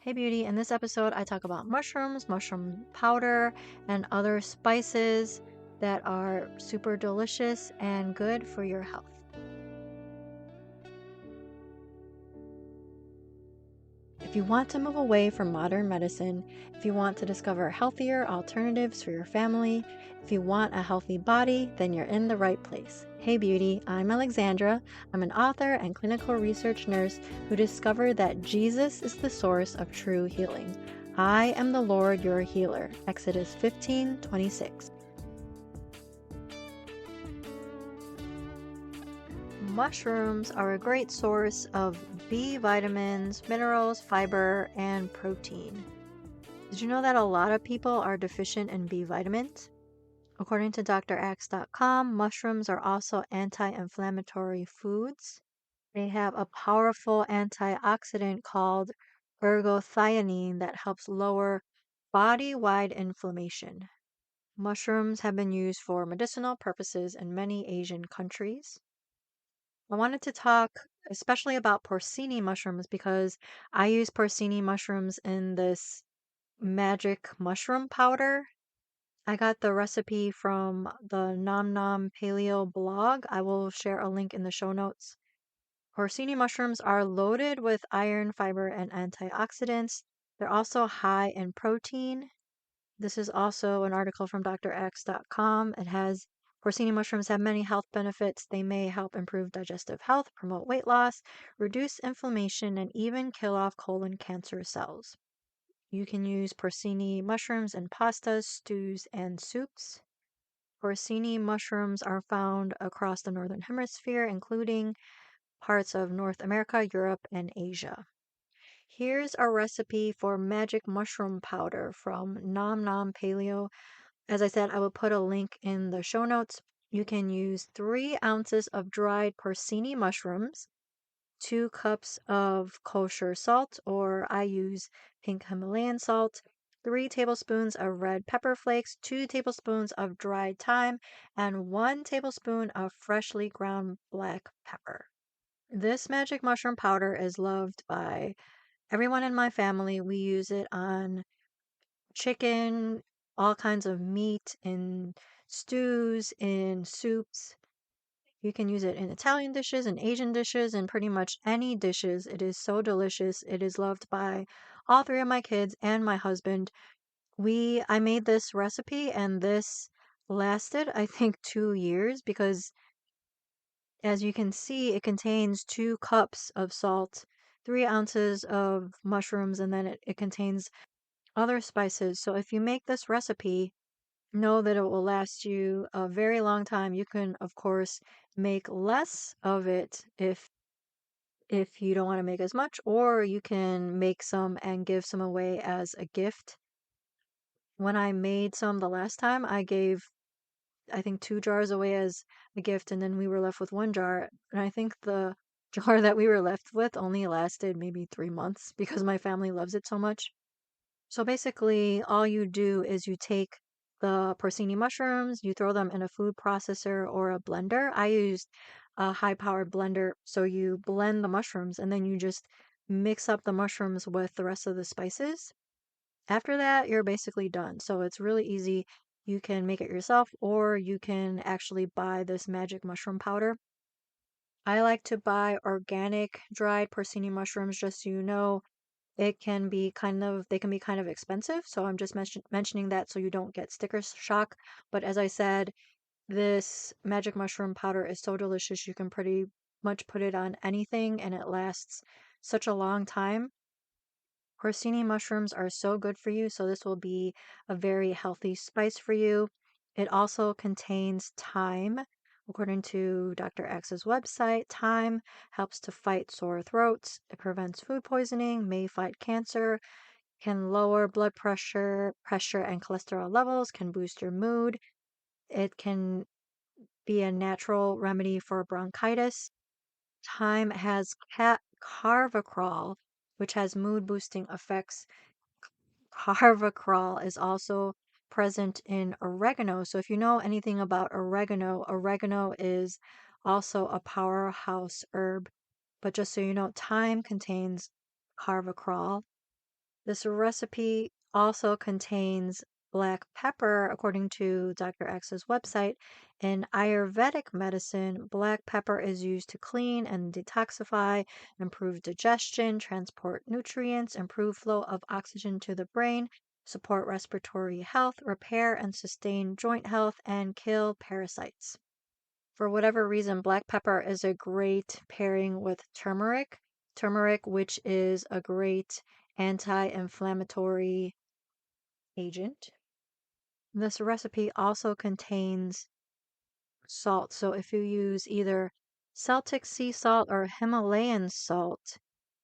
Hey Beauty, in this episode I talk about mushrooms, mushroom powder, and other spices that are super delicious and good for your health. If you want to move away from modern medicine, if you want to discover healthier alternatives for your family, if you want a healthy body, then you're in the right place. Hey Beauty, I'm Alexandra. I'm an author and clinical research nurse who discovered that Jesus is the source of true healing. I am the Lord your healer. Exodus 15:26. Mushrooms are a great source of B vitamins, minerals, fiber, and protein. Did you know that a lot of people are deficient in B vitamins? According to drax.com, mushrooms are also anti-inflammatory foods. They have a powerful antioxidant called ergothioneine that helps lower body-wide inflammation. Mushrooms have been used for medicinal purposes in many Asian countries. I wanted to talk especially about porcini mushrooms because I use porcini mushrooms in this magic mushroom powder. I got the recipe from the Nom Nom Paleo blog. I will share a link in the show notes. Porcini mushrooms are loaded with iron, fiber, and antioxidants. They're also high in protein. This is also an article from drx.com. It has porcini mushrooms have many health benefits. They may help improve digestive health, promote weight loss, reduce inflammation, and even kill off colon cancer cells. You can use porcini mushrooms in pastas, stews, and soups. Porcini mushrooms are found across the Northern Hemisphere, including parts of North America, Europe, and Asia. Here's a recipe for magic mushroom powder from Nom Nom Paleo. As I said, I will put a link in the show notes. You can use 3 ounces of dried porcini mushrooms, 2 cups of kosher salt, or I use pink Himalayan salt, 3 tablespoons of red pepper flakes, 2 tablespoons of dried thyme, and 1 tablespoon of freshly ground black pepper. This magic mushroom powder is loved by everyone in my family. We use it on chicken, all kinds of meat, in stews, in soups. You can use it in Italian dishes and Asian dishes and pretty much any dishes. It is so delicious. It is loved by all 3 of my kids and my husband. I made this recipe and this lasted, I think, 2 years because as you can see, it contains 2 cups of salt, 3 ounces of mushrooms, and then it contains other spices. So if you make this recipe, know that it will last you a very long time. You can, of course, make less of it if you don't want to make as much, or you can make some and give some away as a gift. When I made some the last time, I gave, I think, 2 jars away as a gift, and then we were left with 1 jar. And I think the jar that we were left with only lasted maybe 3 months because my family loves it so much. So basically, all you do is you take the porcini mushrooms, you throw them in a food processor or a blender. I used a high-powered blender, so you blend the mushrooms and then you just mix up the mushrooms with the rest of the spices. After that, you're basically done. So it's really easy. You can make it yourself or you can actually buy this magic mushroom powder. I like to buy organic dried porcini mushrooms, just so you know. They can be kind of expensive, so I'm just mentioning that so you don't get sticker shock. But as I said, this magic mushroom powder is so delicious. You can pretty much put it on anything and it lasts such a long time. Porcini mushrooms are so good for you, so this will be a very healthy spice for you. It also contains thyme. According to Dr. X's website, thyme helps to fight sore throats. It prevents food poisoning, may fight cancer, can lower blood pressure and cholesterol levels, can boost your mood. It can be a natural remedy for bronchitis. Thyme has carvacrol, which has mood boosting effects. Carvacrol is also present in oregano. So if you know anything about oregano, oregano is also a powerhouse herb. But just so you know, thyme contains carvacrol. This recipe also contains black pepper, according to Dr. X's website. In Ayurvedic medicine, black pepper is used to clean and detoxify, improve digestion, transport nutrients, improve flow of oxygen to the brain, support respiratory health, repair and sustain joint health, and kill parasites. For whatever reason, black pepper is a great pairing with turmeric. Turmeric, which is a great anti-inflammatory agent. This recipe also contains salt. So if you use either Celtic sea salt or Himalayan salt,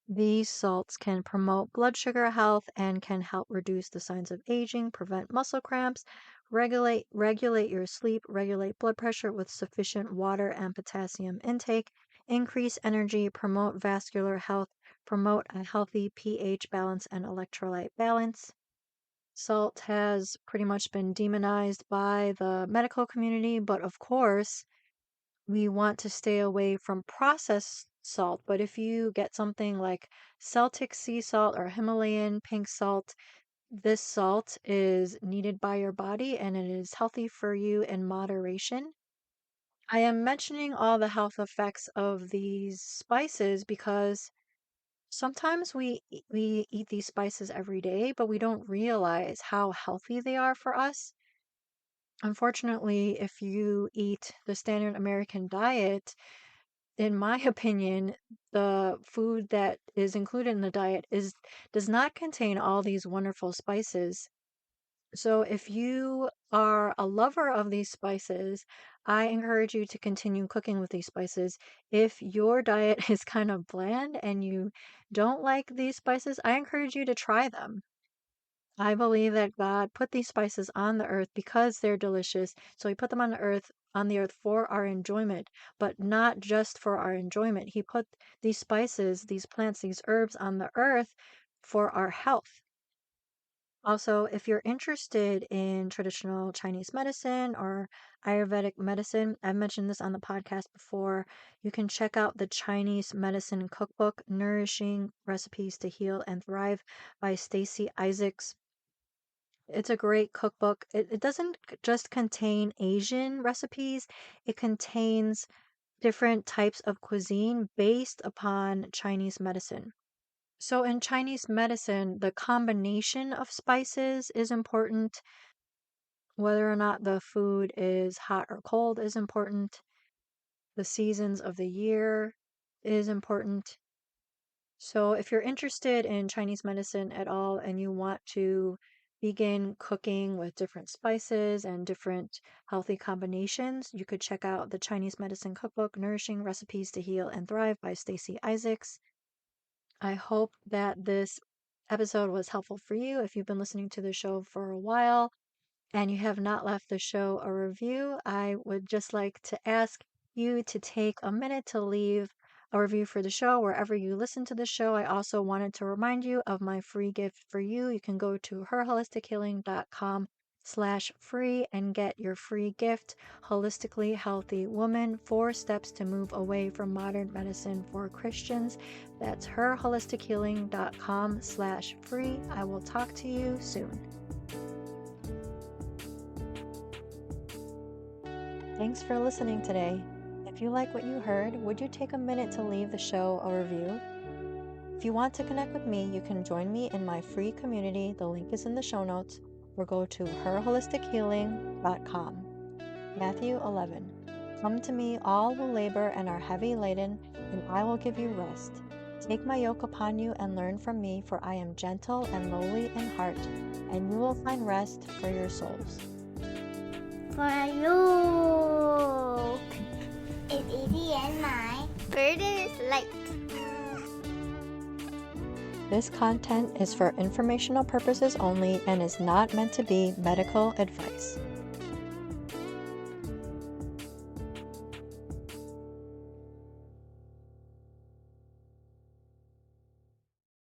these salts can promote blood sugar health and can help reduce the signs of aging, prevent muscle cramps, regulate your sleep, regulate blood pressure with sufficient water and potassium intake, increase energy, promote vascular health, promote a healthy pH balance and electrolyte balance. Salt has pretty much been demonized by the medical community, but of course, we want to stay away from processed salt. But if you get something like Celtic sea salt or Himalayan pink salt, this salt is needed by your body and it is healthy for you in moderation. I am mentioning all the health effects of these spices because sometimes we eat these spices every day, but we don't realize how healthy they are for us. Unfortunately, if you eat the standard American diet, in my opinion, the food that is included in the diet does not contain all these wonderful spices. So if you are a lover of these spices, I encourage you to continue cooking with these spices. If your diet is kind of bland and you don't like these spices, I encourage you to try them. I believe that God put these spices on the earth because they're delicious. So he put them on the earth for our enjoyment, but not just for our enjoyment. He put these spices, these plants, these herbs on the earth for our health. Also, if you're interested in traditional Chinese medicine or Ayurvedic medicine, I've mentioned this on the podcast before. You can check out the Chinese Medicine Cookbook, Nourishing Recipes to Heal and Thrive by Stacy Isaacs. It's a great cookbook. It doesn't just contain Asian recipes, it contains different types of cuisine based upon Chinese medicine. So, in Chinese medicine, the combination of spices is important. Whether or not the food is hot or cold is important. The seasons of the year is important. So, if you're interested in Chinese medicine at all and you want to begin cooking with different spices and different healthy combinations, you could check out the Chinese Medicine Cookbook, Nourishing Recipes to Heal and Thrive by Stacy Isaacs. I hope that this episode was helpful for you. If you've been listening to the show for a while and you have not left the show a review, I would just like to ask you to take a minute to leave a review for the show wherever you listen to the show. I also wanted to remind you of my free gift for you. You can go to herholistichealing.com/free and get your free gift, Holistically Healthy Woman, 4 Steps to Move Away from Modern Medicine for Christians. That's herholistichealing.com/free. I will talk to you soon. Thanks for listening today. If you like what you heard, would you take a minute to leave the show a review? If you want to connect with me, you can join me in my free community. The link is in the show notes, or go to herholistichealing.com. Matthew 11. Come to me, all who labor and are heavy laden, and I will give you rest. Take my yoke upon you and learn from me, for I am gentle and lowly in heart, and you will find rest for your souls. For you is easy and my burden is light. This content is for informational purposes only and is not meant to be medical advice.